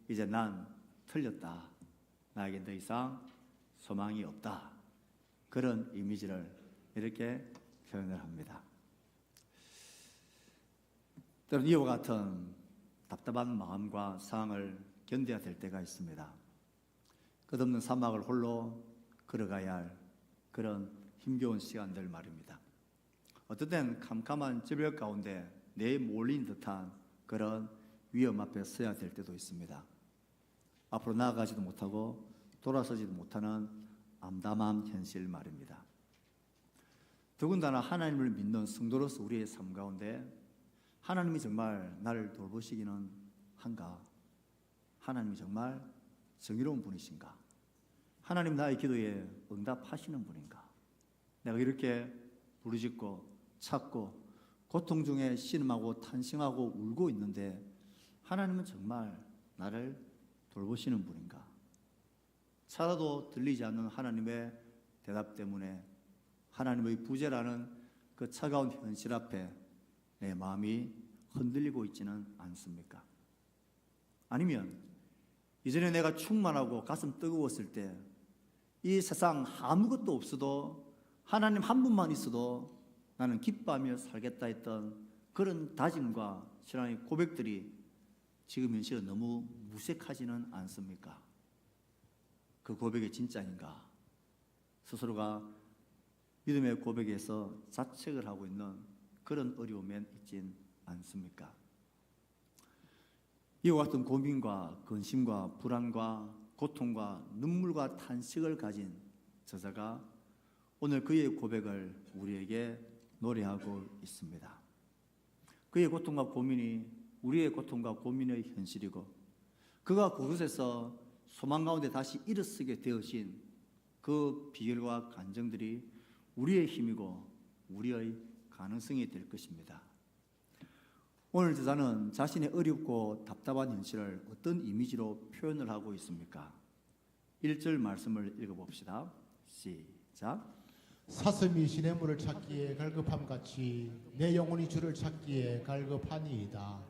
이제 난 틀렸다. 나에겐 더 이상 소망이 없다. 그런 이미지를 이렇게 표현을 합니다. 때론 이와 같은 답답한 마음과 상황을 견뎌야 될 때가 있습니다. 끝없는 사막을 홀로 걸어가야 할 그런 힘겨운 시간들 말입니다. 어떤 때는 캄캄한 절벽 가운데 내에 몰린 듯한 그런 위험 앞에 서야 될 때도 있습니다. 앞으로 나아가지도 못하고 돌아서지도 못하는 암담한 현실 말입니다. 더군다나 하나님을 믿는 성도로서 우리의 삶 가운데 하나님이 정말 나를 돌보시기는 한가? 하나님이 정말 정의로운 분이신가? 하나님 나의 기도에 응답하시는 분인가? 내가 이렇게 부르짖고 찾고 고통 중에 신음하고 탄식하고 울고 있는데 하나님은 정말 나를 돌보시는 분인가? 찾아도 들리지 않는 하나님의 대답 때문에 하나님의 부재라는 그 차가운 현실 앞에 내 마음이 흔들리고 있지는 않습니까? 아니면 이전에 내가 충만하고 가슴 뜨거웠을 때 이 세상 아무것도 없어도 하나님 한 분만 있어도 나는 기뻐하며 살겠다 했던 그런 다짐과 신앙의 고백들이 지금 현실은 너무 무색하지는 않습니까? 그 고백이 진짜인가? 스스로가 믿음의 고백에서 자책을 하고 있는 그런 어려움엔 있진 않습니까? 이와 같은 고민과 근심과 불안과 고통과 눈물과 탄식을 가진 저자가 오늘 그의 고백을 우리에게 노래하고 있습니다. 그의 고통과 고민이 우리의 고통과 고민의 현실이고 그가 그곳에서 소망 가운데 다시 일어서게 되어진 그 비결과 간증들이 우리의 힘이고 우리의 가능성이 될 것입니다. 오늘 저자는 자신의 어렵고 답답한 현실을 어떤 이미지로 표현을 하고 있습니까? 1절 말씀을 읽어봅시다. 시작. 사슴이 시냇물을 찾기에 갈급함같이 내 영혼이 주를 찾기에 갈급하니이다.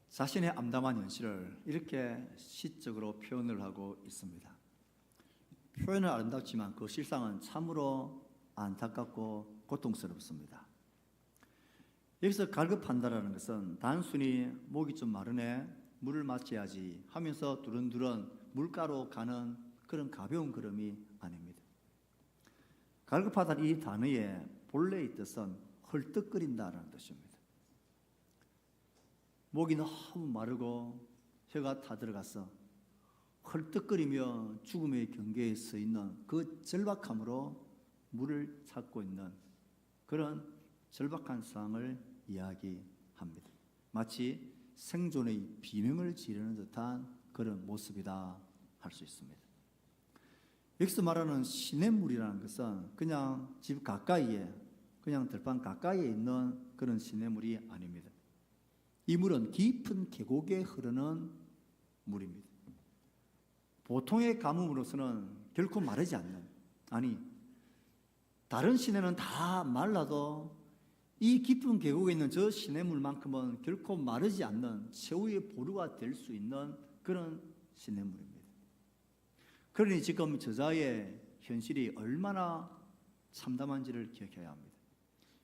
자신의 암담한 현실을 이렇게 시적으로 표현을 하고 있습니다. 표현은 아름답지만 그 실상은 참으로 안타깝고 고통스럽습니다. 여기서 갈급한다라는 것은 단순히 목이 좀 마르네 물을 마셔야지 하면서 두런두런 물가로 가는 그런 가벼운 걸음이 아닙니다. 갈급하다는 이 단어의 본래의 뜻은 헐떡거린다라는 뜻입니다. 목이 너무 마르고 혀가 타들어가서 헐떡거리며 죽음의 경계에 서 있는 그 절박함으로 물을 찾고 있는 그런 절박한 상황을 이야기합니다. 마치 생존의 비명을 지르는 듯한 그런 모습이다 할 수 있습니다. 여기서 말하는 시냇물이라는 것은 그냥 집 가까이에 그냥 들판 가까이에 있는 그런 시냇물이 아닙니다. 이 물은 깊은 계곡에 흐르는 물입니다. 보통의 가뭄으로서는 결코 마르지 않는, 아니 다른 시내는 다 말라도 이 깊은 계곡에 있는 저 시냇물만큼은 결코 마르지 않는 최후의 보루가 될 수 있는 그런 시냇물입니다. 그러니 지금 저자의 현실이 얼마나 참담한지를 기억해야 합니다.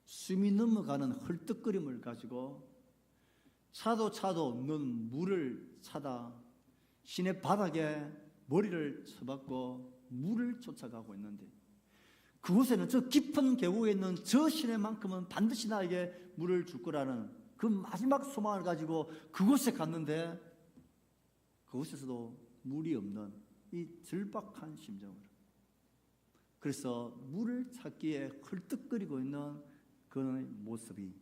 숨이 넘어가는 헐떡거림을 가지고 차도 없는 물을 찾아 시내 바닥에 머리를 쳐박고 물을 쫓아가고 있는데 그곳에는 저 깊은 계곡에 있는 저 시내만큼은 반드시 나에게 물을 줄 거라는 그 마지막 소망을 가지고 그곳에 갔는데 그곳에서도 물이 없는 이 절박한 심정으로 그래서 물을 찾기에 헐떡거리고 있는 그 모습이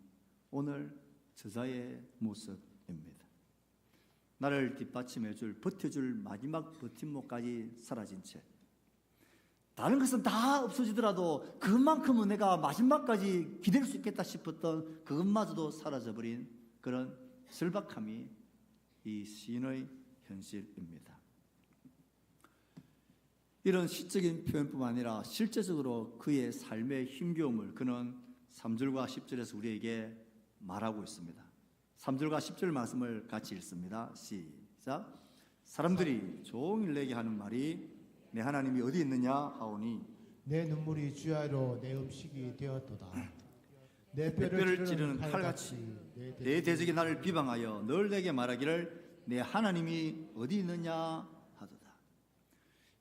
오늘 저자의 모습입니다. 나를 뒷받침해줄 버텨줄 마지막 버팀목까지 사라진 채 다른 것은 다 없어지더라도 그것만큼은 내가 마지막까지 기댈 수 있겠다 싶었던 그것마저도 사라져버린 그런 절박함이 이 시인의 현실입니다. 이런 시적인 표현뿐만 아니라 실제적으로 그의 삶의 힘겨움을 그는 3절과 10절에서 우리에게 말하고 있습니다. 3절과 10절 말씀을 같이 읽습니다. 시작. 사람들이 종일 내게 하는 말이 내 하나님이 어디 있느냐 하오니 내 눈물이 주야로 내 음식이 되었도다. 내 뼈를 찌르는 칼같이 내 대적이 나를 비방하여 늘 내게 말하기를 내 하나님이 어디 있느냐 하도다.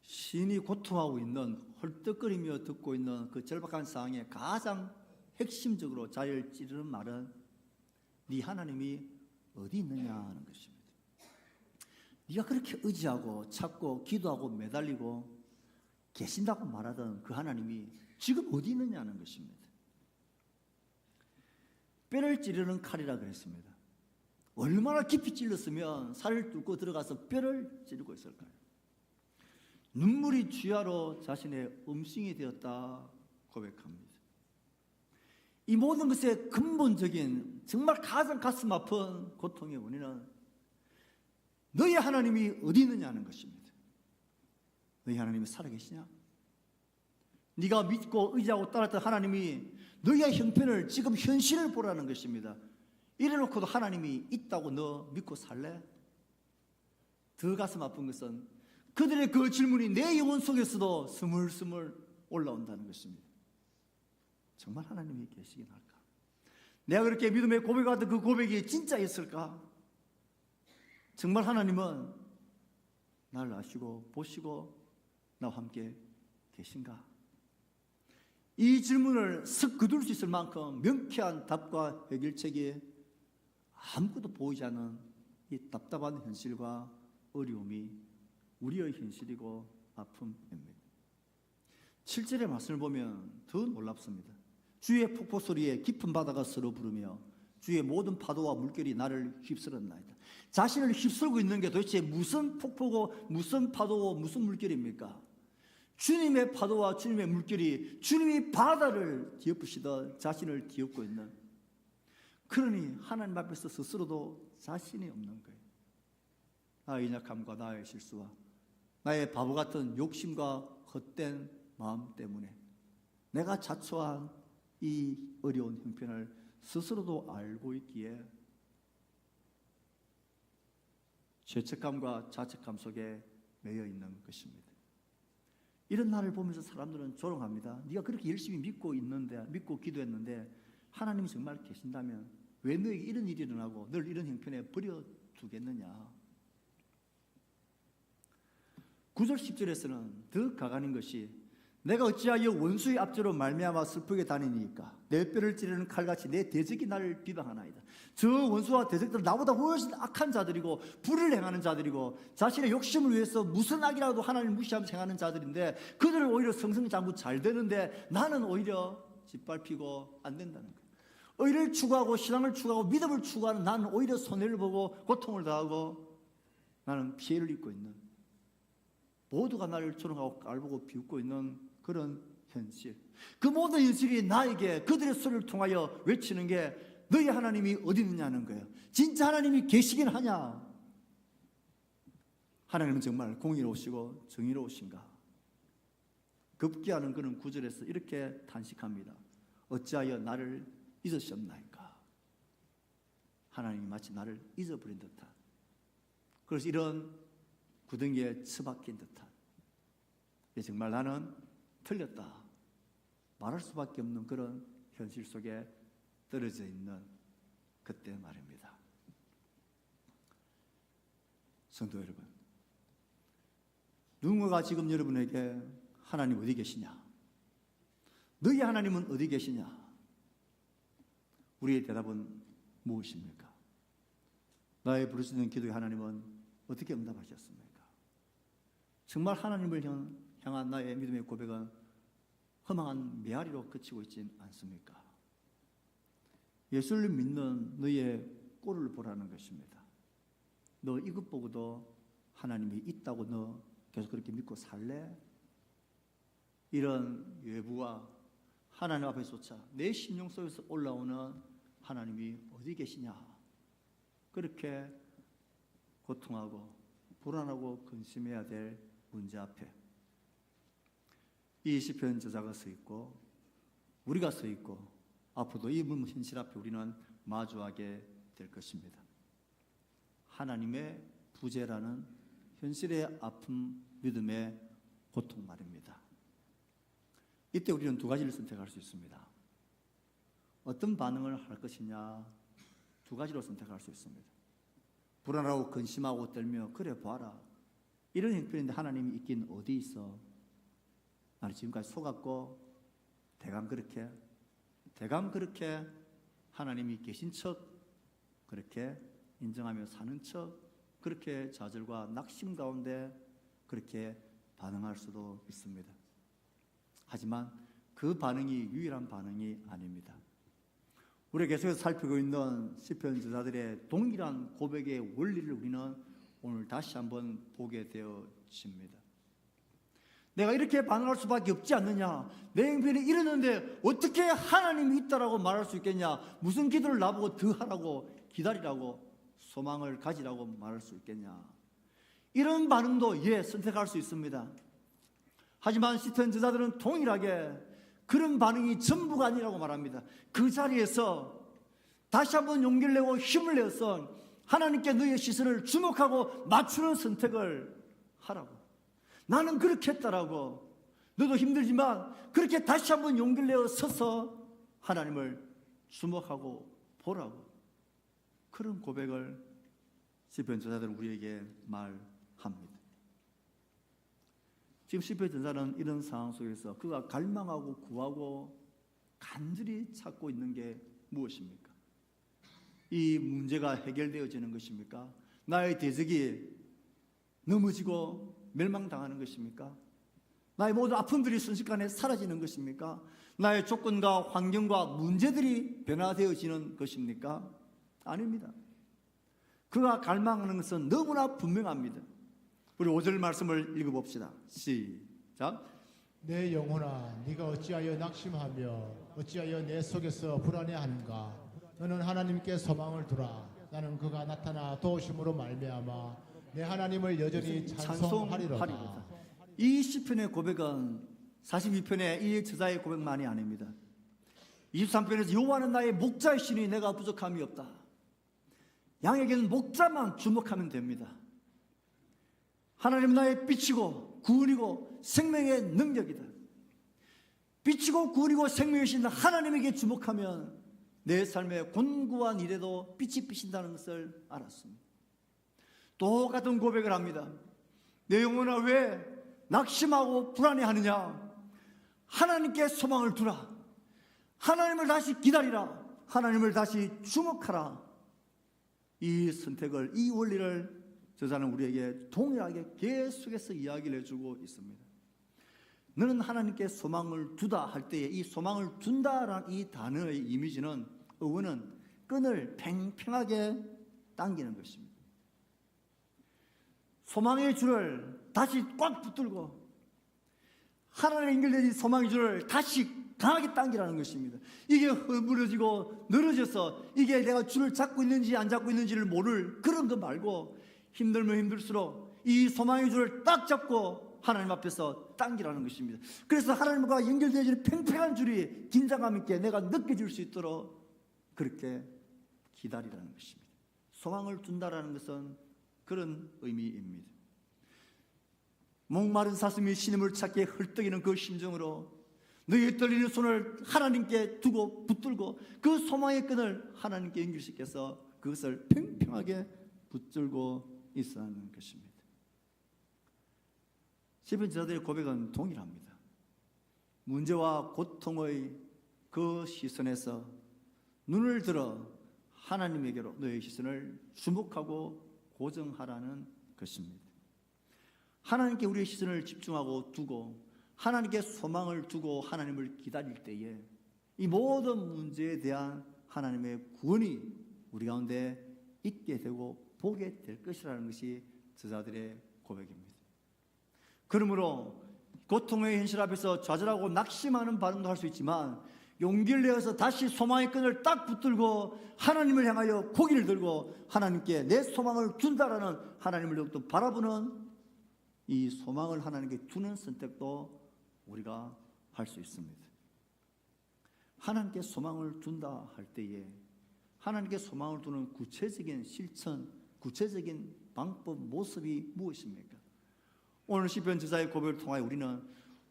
신이 고통하고 있는 헐떡거리며 듣고 있는 그 절박한 상황에 가장 핵심적으로 자기를 찌르는 말은 네 하나님이 어디 있느냐 하는 것입니다. 네가 그렇게 의지하고 찾고 기도하고 매달리고 계신다고 말하던 그 하나님이 지금 어디 있느냐는 것입니다. 뼈를 찌르는 칼이라 그랬습니다. 얼마나 깊이 찔렀으면 살을 뚫고 들어가서 뼈를 찌르고 있을까요? 눈물이 주야로 자신의 음식이 되었다 고백합니다. 이 모든 것의 근본적인 정말 가장 가슴 아픈 고통의 원인은 너희 하나님이 어디 있느냐는 것입니다. 너희 하나님이 살아계시냐? 네가 믿고 의지하고 따랐던 하나님이 너희의 형편을 지금 현실을 보라는 것입니다. 이래놓고도 하나님이 있다고 너 믿고 살래? 더 가슴 아픈 것은 그들의 그 질문이 내 영혼 속에서도 스물스물 올라온다는 것입니다. 정말 하나님이 계시긴 할까? 내가 그렇게 믿음의 고백하던 그 고백이 진짜 있을까? 정말 하나님은 나를 아시고 보시고 나와 함께 계신가? 이 질문을 쓱 거둘 수 있을 만큼 명쾌한 답과 해결책이 아무것도 보이지 않는 이 답답한 현실과 어려움이 우리의 현실이고 아픔입니다. 7절의 말씀을 보면 더 놀랍습니다. 주의 폭포 소리에 깊은 바다가 서로 부르며 주의 모든 파도와 물결이 나를 휩쓸었나이다. 자신을 휩쓸고 있는 게 도대체 무슨 폭포고 무슨 파도고 무슨 물결입니까? 주님의 파도와 주님의 물결이 주님이 바다를 뒤엎으시던 자신을 뒤엎고 있는, 그러니 하나님 앞에서 스스로도 자신이 없는 거예요. 나의 연약함과 나의 실수와 나의 바보 같은 욕심과 헛된 마음 때문에 내가 자초한 이 어려운 형편을 스스로도 알고 있기에 죄책감과 자책감 속에 매여 있는 것입니다. 이런 나를 보면서 사람들은 조롱합니다. 네가 그렇게 열심히 믿고 기도했는데 하나님이 정말 계신다면 왜 너에게 이런 일이 일어나고 늘 이런 형편에 버려두겠느냐. 9절 10절에서는 더 가관인 것이 내가 어찌하여 원수의 앞제로 말미암아 슬프게 다니니까 내 뼈를 찌르는 칼같이 내 대적이 나를 비방하나이다. 저 원수와 대적들은 나보다 훨씬 악한 자들이고 불을 행하는 자들이고 자신의 욕심을 위해서 무슨 악이라도 하나님을 무시하면서 행하는 자들인데 그들은 오히려 성성장구 잘 되는데 나는 오히려 짓밟히고 안 된다는 거예요. 의를 추구하고 신앙을 추구하고 믿음을 추구하는 나는 오히려 손해를 보고 고통을 당하고 나는 피해를 입고 있는, 모두가 나를 조롱하고 깔보고 비웃고 있는 그런 현실, 그 모든 현실이 나에게 그들의 소리를 통하여 외치는 게 너희 하나님이 어디 있느냐는 거예요. 진짜 하나님이 계시긴 하냐? 하나님은 정말 공의로우시고 정의로우신가? 급기야는 그는 9절에서 이렇게 탄식합니다. 어찌하여 나를 잊으셨나이까? 하나님이 마치 나를 잊어버린 듯한, 그래서 이런 구덩이에 처박힌 듯한, 정말 나는 틀렸다 말할 수밖에 없는 그런 현실 속에 떨어져 있는 그때 말입니다. 성도 여러분, 누군가가 지금 여러분에게 하나님 어디 계시냐, 너희 하나님은 어디 계시냐, 우리의 대답은 무엇입니까? 나의 부르짖는 기도의 하나님은 어떻게 응답하셨습니까? 정말 하나님을 향한 나의 믿음의 고백은 허망한 메아리로 그치고 있지 않습니까? 예수를 믿는 너의 꼴을 보라는 것입니다. 너 이것 보고도 하나님이 있다고 너 계속 그렇게 믿고 살래? 이런 외부와 하나님 앞에서조차 내 심령 속에서 올라오는 하나님이 어디 계시냐, 그렇게 고통하고 불안하고 근심해야 될 문제 앞에 이 시편 저자가 서 있고 우리가 서 있고 앞으로도 이 현실 앞에 우리는 마주하게 될 것입니다. 하나님의 부재라는 현실의 아픔, 믿음의 고통 말입니다. 이때 우리는 두 가지를 선택할 수 있습니다. 어떤 반응을 할 것이냐, 두 가지로 선택할 수 있습니다. 불안하고 근심하고 떨며 그래 봐라, 이런 형편인데 하나님이 있긴 어디 있어? 나는 지금까지 속았고 대강 그렇게 하나님이 계신 척 그렇게 인정하며 사는 척, 그렇게 좌절과 낙심 가운데 그렇게 반응할 수도 있습니다. 하지만 그 반응이 유일한 반응이 아닙니다. 우리가 계속해서 살피고 있는 시편 저자들의 동일한 고백의 원리를 우리는 오늘 다시 한번 보게 되어집니다. 내가 이렇게 반응할 수밖에 없지 않느냐, 내 형편이 이러는데 어떻게 하나님이 있다라고 말할 수 있겠냐, 무슨 기도를 나보고 더 하라고, 기다리라고, 소망을 가지라고 말할 수 있겠냐, 이런 반응도 선택할 수 있습니다. 하지만 시편 저자들은 동일하게 그런 반응이 전부가 아니라고 말합니다. 그 자리에서 다시 한번 용기를 내고 힘을 내어서 하나님께 너의 시선을 주목하고 맞추는 선택을 하라고. 나는 그렇게 했다라고. 너도 힘들지만 그렇게 다시 한번 용기를 내어 서서 하나님을 주목하고 보라고. 그런 고백을 시편 저자들은 우리에게 말합니다. 지금 시편 저자는 이런 상황 속에서 그가 갈망하고 구하고 간절히 찾고 있는 게 무엇입니까? 이 문제가 해결되어지는 것입니까? 나의 대적이 넘어지고 멸망당하는 것입니까? 나의 모든 아픔들이 순식간에 사라지는 것입니까? 나의 조건과 환경과 문제들이 변화되어지는 것입니까? 아닙니다. 그가 갈망하는 것은 너무나 분명합니다. 우리 5절 말씀을 읽어봅시다. 시작. 내 영혼아, 네가 어찌하여 낙심하며 어찌하여 내 속에서 불안해하는가? 너는 하나님께 소망을 두라. 나는 그가 나타나 도우심으로 말미암아 내 하나님을 여전히 찬송하리로다. 이 시편의 고백은 42편의 이 저자의 고백만이 아닙니다. 23편에서 여호와는 나의 목자이시니 내가 부족함이 없다. 양에게는 목자만 주목하면 됩니다. 하나님은 나의 빛이고 구원이고 생명의 능력이다. 빛이고 구원이고 생명이신 하나님에게 주목하면 내 삶의 곤고한 일에도 빛이 비친다는 것을 알았습니다. 똑같은 고백을 합니다. 내 영혼아, 왜 낙심하고 불안해하느냐? 하나님께 소망을 두라. 하나님을 다시 기다리라. 하나님을 다시 주목하라. 이 선택을, 이 원리를 저자는 우리에게 동일하게 계속해서 이야기를 해주고 있습니다. 너는 하나님께 소망을 두다 할 때에 이 소망을 둔다라는 이 단어의 이미지는, 어원은 끈을 팽팽하게 당기는 것입니다. 소망의 줄을 다시 꽉 붙들고 하나님의 연결된 소망의 줄을 다시 강하게 당기라는 것입니다. 이게 허물어지고 늘어져서 이게 내가 줄을 잡고 있는지 안 잡고 있는지를 모를 그런 거 말고, 힘들면 힘들수록 이 소망의 줄을 딱 잡고 하나님 앞에서 당기라는 것입니다. 그래서 하나님과 연결되어지는 팽팽한 줄이 긴장감 있게 내가 느껴질 수 있도록 그렇게 기다리라는 것입니다. 소망을 둔다라는 것은 그런 의미입니다. 목마른 사슴이 신음을 찾기에 헐떡이는 그 심정으로 너희 떨리는 손을 하나님께 두고 붙들고 그 소망의 끈을 하나님께 연결시켜서 그것을 팽팽하게 붙들고 있어야 하는 것입니다. 시편 저자들의 고백은 동일합니다. 문제와 고통의 그 시선에서 눈을 들어 하나님에게로 너의 시선을 주목하고 고정하라는 것입니다. 하나님께 우리의 시선을 집중하고 두고 하나님께 소망을 두고 하나님을 기다릴 때에 이 모든 문제에 대한 하나님의 구원이 우리 가운데 있게 되고 보게 될 것이라는 것이 저자들의 고백입니다. 그러므로 고통의 현실 앞에서 좌절하고 낙심하는 반응도 할 수 있지만 용기를 내어서 다시 소망의 끈을 딱 붙들고 하나님을 향하여 고개를 들고 하나님께 내 소망을 둔다라는 하나님을 더욱더 바라보는 이 소망을 하나님께 두는 선택도 우리가 할 수 있습니다. 하나님께 소망을 둔다 할 때에 하나님께 소망을 두는 구체적인 실천, 구체적인 방법, 모습이 무엇입니까? 오늘 시편 저자의 고백을 통하여 우리는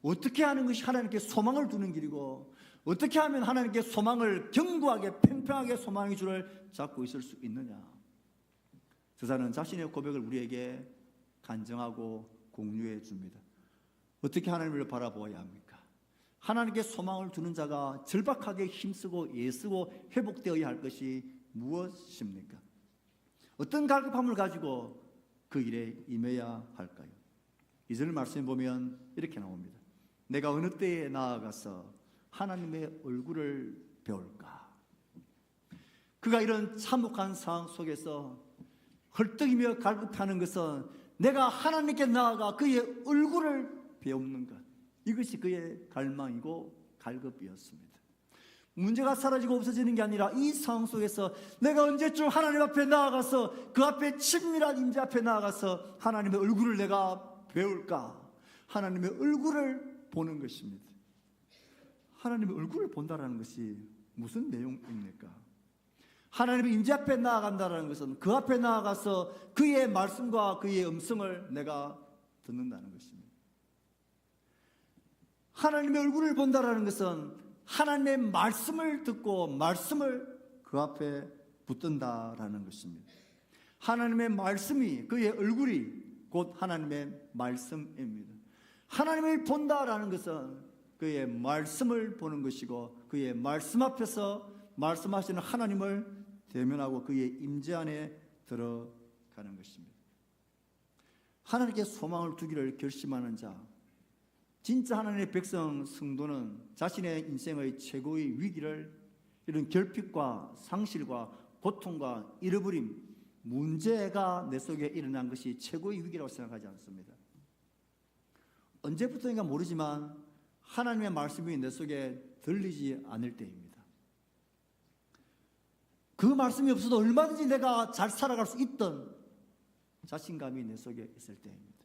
어떻게 하는 것이 하나님께 소망을 두는 길이고 어떻게 하면 하나님께 소망을 견고하게 팽팽하게 소망의 줄을 잡고 있을 수 있느냐. 저자는 자신의 고백을 우리에게 간증하고 공유해 줍니다. 어떻게 하나님을 바라보아야 합니까? 하나님께 소망을 두는 자가 절박하게 힘쓰고 애쓰고 회복되어야 할 것이 무엇입니까? 어떤 갈급함을 가지고 그 일에 임해야 할까요? 2절 말씀에 보면 이렇게 나옵니다. 내가 어느 때에 나아가서 하나님의 얼굴을 배울까? 그가 이런 참혹한 상황 속에서 헐떡이며 갈급하는 것은 내가 하나님께 나아가 그의 얼굴을 배우는 것, 이것이 그의 갈망이고 갈급이었습니다. 문제가 사라지고 없어지는 게 아니라 이 상황 속에서 내가 언제쯤 하나님 앞에 나아가서 그 앞에 친밀한 임재 앞에 나아가서 하나님의 얼굴을 내가 배울까? 하나님의 얼굴을 보는 것입니다. 하나님의 얼굴을 본다는 것이 무슨 내용입니까? 하나님의 임재 앞에 나아간다는 것은 그 앞에 나아가서 그의 말씀과 그의 음성을 내가 듣는다는 것입니다. 하나님의 얼굴을 본다는 것은 하나님의 말씀을 듣고 말씀을 그 앞에 붙든다라는 것입니다. 하나님의 말씀이 그의 얼굴이 곧 하나님의 말씀입니다. 하나님을 본다라는 것은 그의 말씀을 보는 것이고 그의 말씀 앞에서 말씀하시는 하나님을 대면하고 그의 임재 안에 들어가는 것입니다. 하나님께 소망을 두기를 결심하는 자, 진짜 하나님의 백성 성도는 자신의 인생의 최고의 위기를 이런 결핍과 상실과 고통과 잃어버림, 문제가 내 속에 일어난 것이 최고의 위기라고 생각하지 않습니다. 언제부터인가 모르지만 하나님의 말씀이 내 속에 들리지 않을 때입니다. 그 말씀이 없어도 얼마든지 내가 잘 살아갈 수 있던 자신감이 내 속에 있을 때입니다.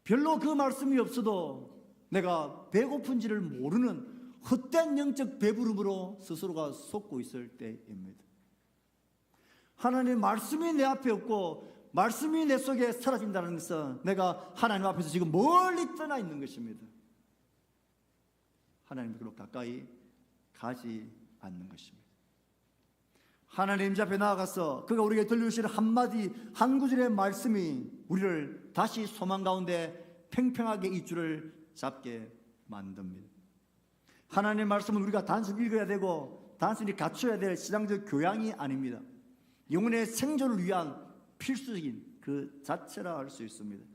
별로 그 말씀이 없어도 내가 배고픈지를 모르는 헛된 영적 배부름으로 스스로가 속고 있을 때입니다. 하나님의 말씀이 내 앞에 없고 말씀이 내 속에 사라진다는 것은 내가 하나님 앞에서 지금 멀리 떠나 있는 것입니다. 하나님 그로 가까이 가지 않는 것입니다. 하나님 임재 앞에 나아가서 그가 우리에게 들려주시는 한마디 한 구절의 말씀이 우리를 다시 소망 가운데 팽팽하게 이 줄을 잡게 만듭니다. 하나님의 말씀은 우리가 단순히 읽어야 되고 단순히 갖춰야 될 신앙적 교양이 아닙니다. 영혼의 생존을 위한 필수적인 그 자체라 할 수 있습니다.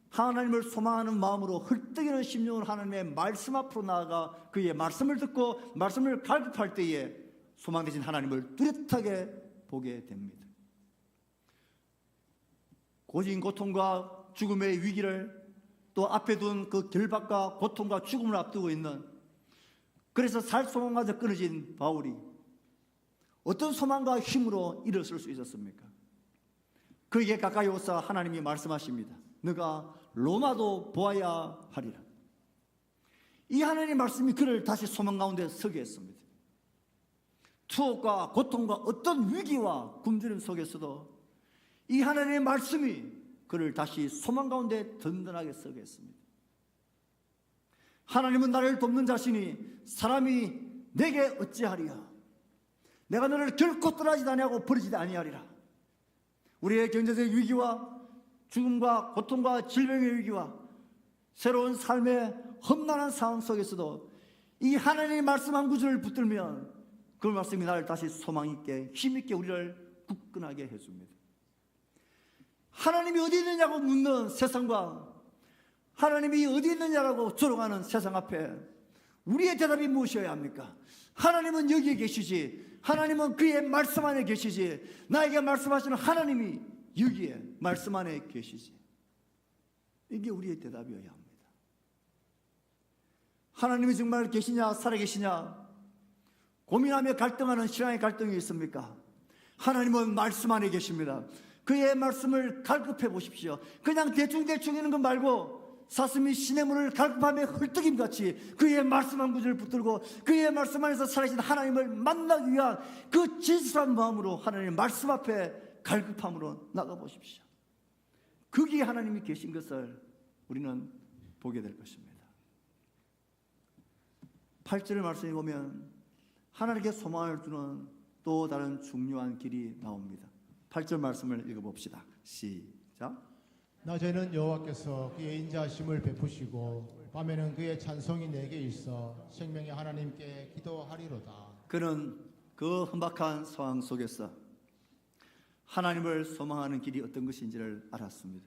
하나님을 소망하는 마음으로 헐떡이는 심령으로 하나님의 말씀 앞으로 나아가 그의 말씀을 듣고 말씀을 갈급할 때에 소망되신 하나님을 뚜렷하게 보게 됩니다. 고진 고통과 죽음의 위기를 또 앞에 둔 그 결박과 고통과 죽음을 앞두고 있는, 그래서 살 소망마저 끊어진 바울이 어떤 소망과 힘으로 일어설 수 있었습니까? 그에게 가까이 오사 하나님이 말씀하십니다. 너가 로마도 보아야 하리라. 이 하나님의 말씀이 그를 다시 소망 가운데 서게 했습니다. 투옥과 고통과 어떤 위기와 굶주림 속에서도 이 하나님의 말씀이 그를 다시 소망 가운데 든든하게 서게 했습니다. 하나님은 나를 돕는 자신이 사람이 내게 어찌하리야. 내가 너를 결코 떠나지 아니하고 버리지 아니하리라. 우리의 경제적 위기와 죽음과 고통과 질병의 위기와 새로운 삶의 험난한 상황 속에서도 이 하나님의 말씀 한 구절을 붙들면 그 말씀이 나를 다시 소망 있게 힘 있게 우리를 굳건하게 해줍니다. 하나님이 어디 있느냐고 묻는 세상과 하나님이 어디 있느냐라고 조롱하는 세상 앞에 우리의 대답이 무엇이어야 합니까? 하나님은 여기에 계시지, 하나님은 그의 말씀 안에 계시지, 나에게 말씀하시는 하나님이 여기에 말씀 안에 계시지. 이게 우리의 대답이어야 합니다. 하나님이 정말 계시냐 살아계시냐 고민하며 갈등하는 신앙의 갈등이 있습니까? 하나님은 말씀 안에 계십니다. 그의 말씀을 갈급해 보십시오. 그냥 대충대충 있는 것 말고 사슴이 시냇물을 갈급하며 헐떡임같이 그의 말씀 한 구절을 붙들고 그의 말씀 안에서 살아계신 하나님을 만나기 위한 그 진실한 마음으로 하나님의 말씀 앞에 갈급함으로 나가보십시오. 거기에 하나님이 계신 것을 우리는 보게 될 것입니다. 8절 말씀에 보면 하나님께 소망을 두는 또 다른 중요한 길이 나옵니다. 8절 말씀을 읽어봅시다. 시작. 낮에는 여호와께서 그의 인자하심을 베푸시고 밤에는 그의 찬송이 내게 있어 생명의 하나님께 기도하리로다. 그는 그 험박한 상황 속에서 하나님을 소망하는 길이 어떤 것인지를 알았습니다.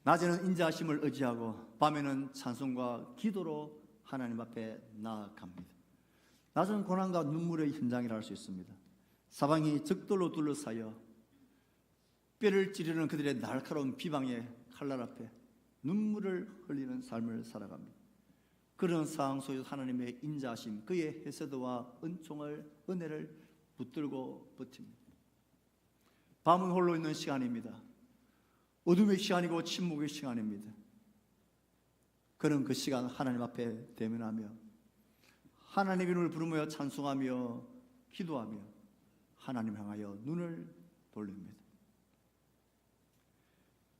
낮에는 인자하심을 의지하고 밤에는 찬송과 기도로 하나님 앞에 나아갑니다. 낮은 고난과 눈물의 현장이라 할 수 있습니다. 사방이 적들로 둘러싸여 뼈를 찌르는 그들의 날카로운 비방의 칼날 앞에 눈물을 흘리는 삶을 살아갑니다. 그런 상황 속에서 하나님의 인자하심, 그의 헤세드와 은혜를 붙들고 버팁니다. 밤은 홀로 있는 시간입니다. 어둠의 시간이고 침묵의 시간입니다. 그는 그 시간 하나님 앞에 대면하며 하나님의 이름을 부르며 찬송하며 기도하며 하나님 향하여 눈을 돌립니다.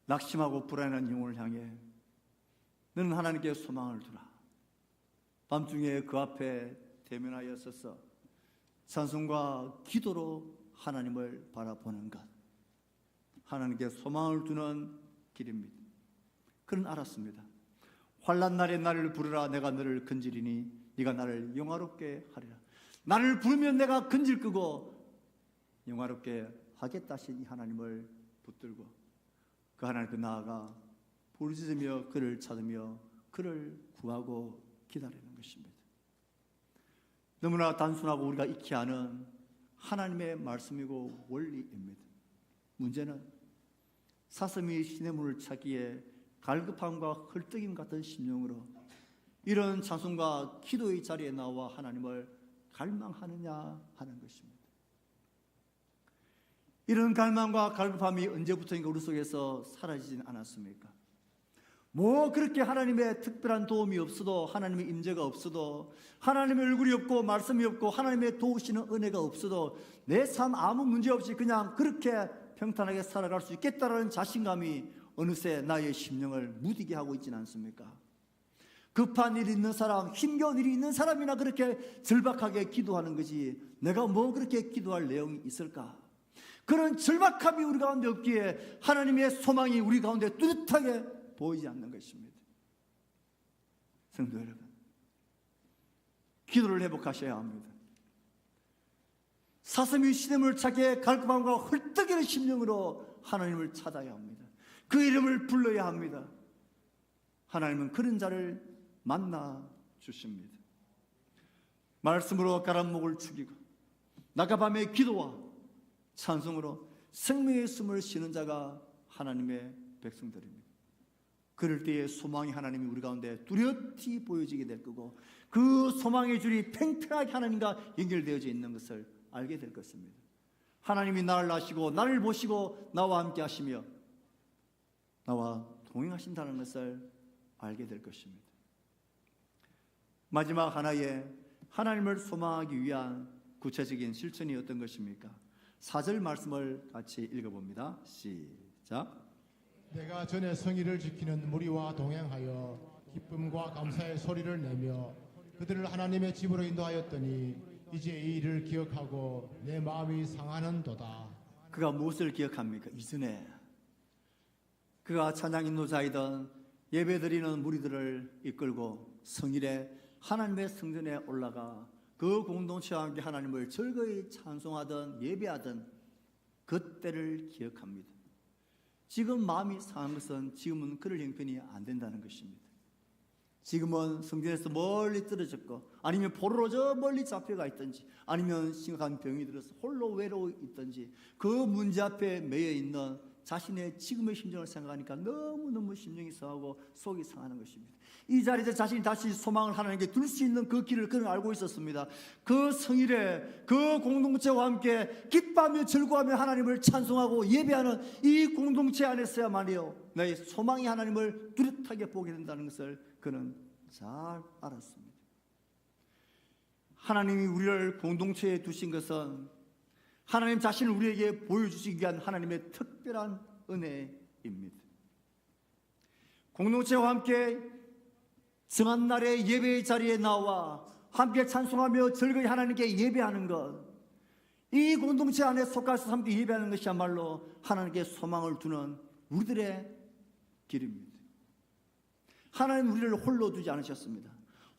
낙심하고 불안한 영혼을 향해 너는 하나님께 소망을 두라. 밤중에 그 앞에 대면하여 서서 찬송과 기도로 하나님을 바라보는 것, 하나님께 소망을 두는 길입니다. 그는 알았습니다. 환난 날에 나를 부르라. 내가 너를 건지리니 네가 나를 영화롭게 하리라. 나를 부르면 내가 건질 끄고 영화롭게 하겠다 하신 이 하나님을 붙들고 그 하나님께 나아가 부르짖으며 그를 찾으며 그를 구하고 기다리는 것입니다. 너무나 단순하고 우리가 익히 아는 하나님의 말씀이고 원리입니다. 문제는 사슴이 시냇물을 찾기에 갈급함과 헐떡임 같은 심령으로 이런 찬송과 기도의 자리에 나와 하나님을 갈망하느냐 하는 것입니다. 이런 갈망과 갈급함이 언제부터인가 우리 속에서 사라지진 않았습니까? 뭐 그렇게 하나님의 특별한 도움이 없어도, 하나님의 임재가 없어도, 하나님의 얼굴이 없고 말씀이 없고 하나님의 도우시는 은혜가 없어도 내 삶 아무 문제 없이 그냥 그렇게 평탄하게 살아갈 수 있겠다라는 자신감이 어느새 나의 심령을 무디게 하고 있지는 않습니까? 급한 일이 있는 사람, 힘겨운 일이 있는 사람이나 그렇게 절박하게 기도하는 거지 내가 뭐 그렇게 기도할 내용이 있을까? 그런 절박함이 우리 가운데 없기에 하나님의 소망이 우리 가운데 뚜렷하게 보이지 않는 것입니다. 성도 여러분, 기도를 회복하셔야 합니다. 사슴이 시냇물을 찾기에 갈급함과 헐떡이는 심령으로 하나님을 찾아야 합니다. 그 이름을 불러야 합니다. 하나님은 그런 자를 만나 주십니다. 말씀으로 가람목을 죽이고 낮과 밤의 기도와 찬송으로 생명의 숨을 쉬는 자가 하나님의 백성들입니다. 그럴 때에 소망의 하나님이 우리 가운데 뚜렷이 보여지게 될 거고 그 소망의 줄이 팽팽하게 하나님과 연결되어져 있는 것을 알게 될 것입니다. 하나님이 나를 아시고 나를 보시고 나와 함께 하시며 나와 동행하신다는 것을 알게 될 것입니다. 마지막 하나의 하나님을 소망하기 위한 구체적인 실천이 어떤 것입니까? 4절 말씀을 같이 읽어봅니다. 시작. 내가 전에 성의를 지키는 무리와 동행하여 기쁨과 감사의 소리를 내며 그들을 하나님의 집으로 인도하였더니 이제 이 일을 기억하고 내 마음이 상하는도다. 그가 무엇을 기억합니까? 이전에 그가 찬양 인도자이던 예배드리는 무리들을 이끌고 성일에 하나님의 성전에 올라가 그 공동체와 함께 하나님을 즐거이 찬송하던 예배하던 그때를 기억합니다. 지금 마음이 상한 것은 지금은 그럴 형편이 안 된다는 것입니다. 지금은 성전에서 멀리 떨어졌고 아니면 포로로 저 멀리 잡혀가 있든지 아니면 심각한 병이 들어서 홀로 외로워 있든지 그 문제 앞에 매여 있는 자신의 지금의 심정을 생각하니까 너무너무 심령이 상하고 속이 상하는 것입니다. 이 자리에서 자신이 다시 소망을 하나님께 둘 수 있는 그 길을 그는 알고 있었습니다. 그 성일에 그 공동체와 함께 기뻐하며 즐거워하며 하나님을 찬송하고 예배하는 이 공동체 안에서야말이요 나의 소망이 하나님을 뚜렷하게 보게 된다는 것을 그는 잘 알았습니다. 하나님이 우리를 공동체에 두신 것은 하나님 자신을 우리에게 보여주시기 위한 하나님의 특별한 은혜입니다. 공동체와 함께 정한 날의 예배의 자리에 나와 함께 찬송하며 즐거이 하나님께 예배하는 것, 이 공동체 안에 속해서 함께 예배하는 것이야말로 하나님께 소망을 두는 우리들의 길입니다. 하나님 우리를 홀로 두지 않으셨습니다.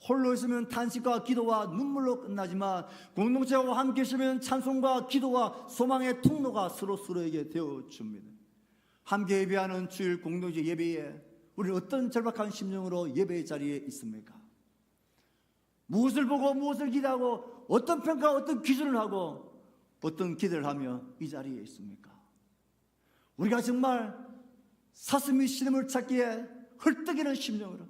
홀로 있으면 탄식과 기도와 눈물로 끝나지만 공동체와 함께 있으면 찬송과 기도와 소망의 통로가 서로에게 되어줍니다. 함께 예배하는 주일 공동체 예배에 우리는 어떤 절박한 심령으로 예배의 자리에 있습니까? 무엇을 보고 무엇을 기대하고 어떤 평가 어떤 기준을 하고 어떤 기대를 하며 이 자리에 있습니까? 우리가 정말 사슴이 신음을 찾기에 헐떡이는 심령으로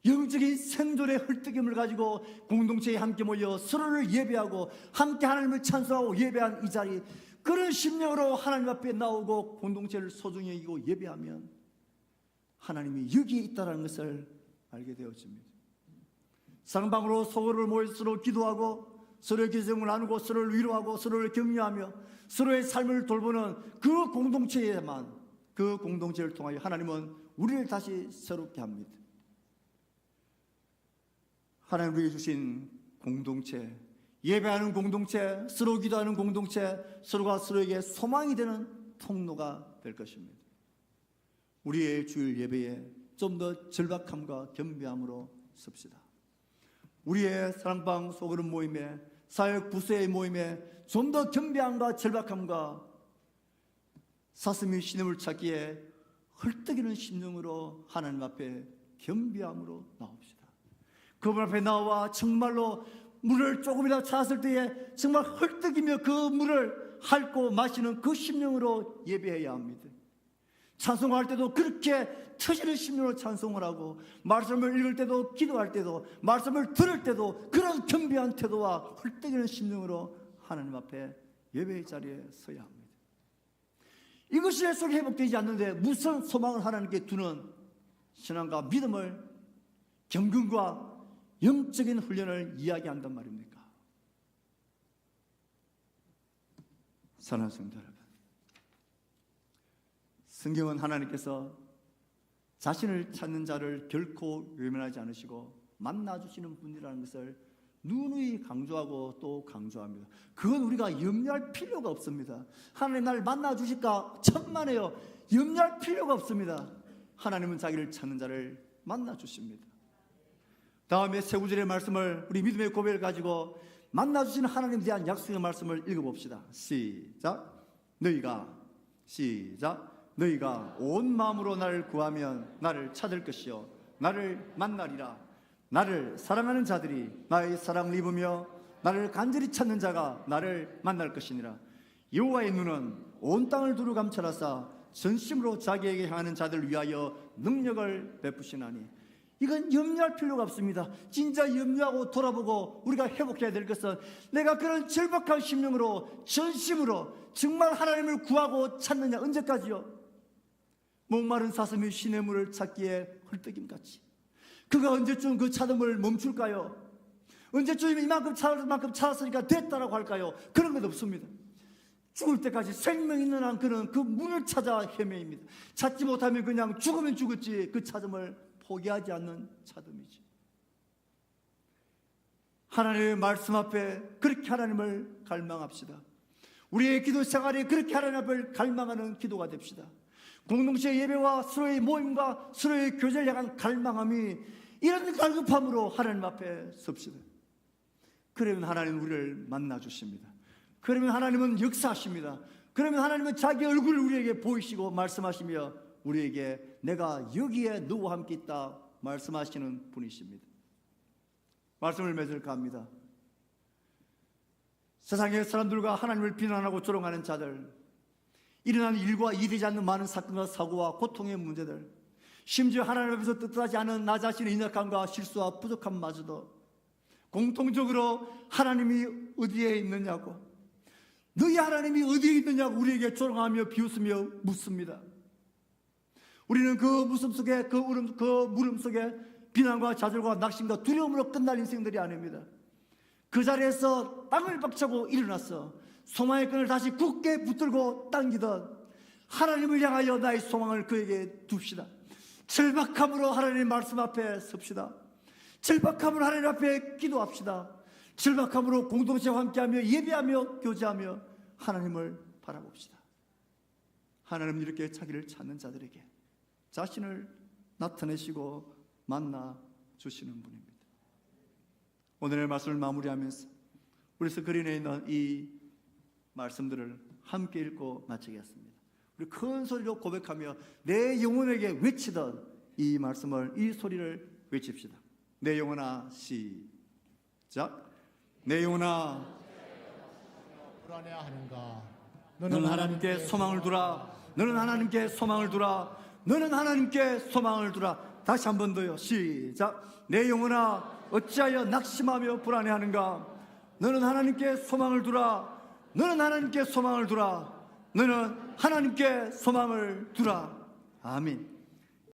영적인 생존의 헐떡임을 가지고 공동체에 함께 모여 서로를 예배하고 함께 하나님을 찬송하고 예배한 이 자리, 그런 심령으로 하나님 앞에 나오고 공동체를 소중히 여기고 예배하면 하나님이 여기에 있다는 것을 알게 되어집니다. 상방으로 서로를 모여 서로 기도하고 서로의 기sem을 나누고 서로를 위로하고 서로를 격려하며 서로의 삶을 돌보는 그 공동체에만, 그 공동체를 통하여 하나님은 우리를 다시 새롭게 합니다. 하나님 우리에게 주신 공동체, 예배하는 공동체, 서로 기도하는 공동체, 서로가 서로에게 소망이 되는 통로가 될 것입니다. 우리의 주일 예배에 좀 더 절박함과 겸비함으로 섭시다. 우리의 사랑방 소그룹 모임에, 사역 부서의 모임에 좀 더 겸비함과 절박함과 사슴이 신음을 찾기에 헐떡이는 심령으로 하나님 앞에 겸비함으로 나옵시다. 그분 앞에 나와 정말로 물을 조금이라도 찾았을 때에 정말 헐떡이며 그 물을 핥고 마시는 그 심령으로 예배해야 합니다. 찬송할 때도 그렇게 터지는 심령으로 찬송을 하고, 말씀을 읽을 때도, 기도할 때도, 말씀을 들을 때도 그런 겸비한 태도와 헐떡이는 심령으로 하나님 앞에 예배의 자리에 서야 합니다. 이것이 속에 회복되지 않는데 무슨 소망을 하나님께 두는 신앙과 믿음을, 경건과 영적인 훈련을 이야기한단 말입니까? 사랑하는 성도 여러분, 성경은 하나님께서 자신을 찾는 자를 결코 외면하지 않으시고 만나주시는 분이라는 것을 누누이 강조하고 또 강조합니다. 그건 우리가 염려할 필요가 없습니다. 하나님 나를 만나주실까 천만에요. 염려할 필요가 없습니다. 하나님은 자기를 찾는 자를 만나주십니다. 다음에 세 구절의 말씀을, 우리 믿음의 고백을 가지고 만나주시는 하나님에 대한 약속의 말씀을 읽어봅시다. 시작. 너희가 온 마음으로 나를 구하면 나를 찾을 것이요 나를 만나리라. 나를 사랑하는 자들이 나의 사랑을 입으며 나를 간절히 찾는 자가 나를 만날 것이니라. 여호와의 눈은 온 땅을 두루 감찰하사 전심으로 자기에게 향하는 자들을 위하여 능력을 베푸시나니. 이건 염려할 필요가 없습니다. 진짜 염려하고 돌아보고 우리가 회복해야 될 것은, 내가 그런 절박한 심령으로 전심으로 정말 하나님을 구하고 찾느냐. 언제까지요? 목마른 사슴이 신의 물을 찾기에 헐떡임같이. 그가 언제쯤 그 찾음을 멈출까요? 언제쯤 이만큼 찾았으니까 됐다라고 할까요? 그런 것 없습니다. 죽을 때까지 생명 있는 한 그는 그 문을 찾아 헤매입니다. 찾지 못하면 그냥 죽으면 죽었지 그 찾음을 포기하지 않는 찾음이지. 하나님의 말씀 앞에 그렇게 하나님을 갈망합시다. 우리의 기도 생활에 그렇게 하나님을 갈망하는 기도가 됩시다. 공동체 예배와 서로의 모임과 서로의 교제를 향한 갈망함이, 이런 갈급함으로 하나님 앞에 섭시다. 그러면 하나님은 우리를 만나주십니다. 그러면 하나님은 역사하십니다. 그러면 하나님은 자기 얼굴을 우리에게 보이시고 말씀하시며 우리에게 내가 여기에 너와 함께 있다 말씀하시는 분이십니다. 말씀을 맺을까 합니다. 세상의 사람들과 하나님을 비난하고 조롱하는 자들, 일어나는 일과 일어나지 않는 많은 사건과 사고와 고통의 문제들, 심지어 하나님 앞에서 뜻하지 않은 나 자신의 인약함과 실수와 부족함마저도 공통적으로 하나님이 어디에 있느냐고, 너희 하나님이 어디에 있느냐고 우리에게 조롱하며 비웃으며 묻습니다. 우리는 그 무슨 속에, 그 물음 속에 비난과 좌절과 낙심과 두려움으로 끝날 인생들이 아닙니다. 그 자리에서 땅을 박차고 일어나서 소망의 끈을 다시 굳게 붙들고 당기던 하나님을 향하여 나의 소망을 그에게 둡시다. 절박함으로 하나님 말씀 앞에 섭시다. 절박함으로 하나님 앞에 기도합시다. 절박함으로 공동체와 함께하며 예배하며 교제하며 하나님을 바라봅시다. 하나님 이렇게 자기를 찾는 자들에게 자신을 나타내시고 만나 주시는 분입니다. 오늘의 말씀을 마무리하면서 우리 스크린에 있는 이 말씀들을 함께 읽고 마치겠습니다. 우리 큰 소리로 고백하며 내 영혼에게 외치던 이 말씀을, 이 소리를 외칩시다. 내 영혼아, 시작. 내 영혼아, 불안해하는가? 너는 하나님께 소망을 두라. 너는 하나님께 소망을 두라. 너는 하나님께 소망을 두라. 다시 한 번 더요. 시작. 내 영혼아, 어찌하여 낙심하며 불안해하는가? 너는 하나님께 소망을 두라. 너는 하나님께 소망을 두라. 너는 하나님께 소망을 두라. 아멘.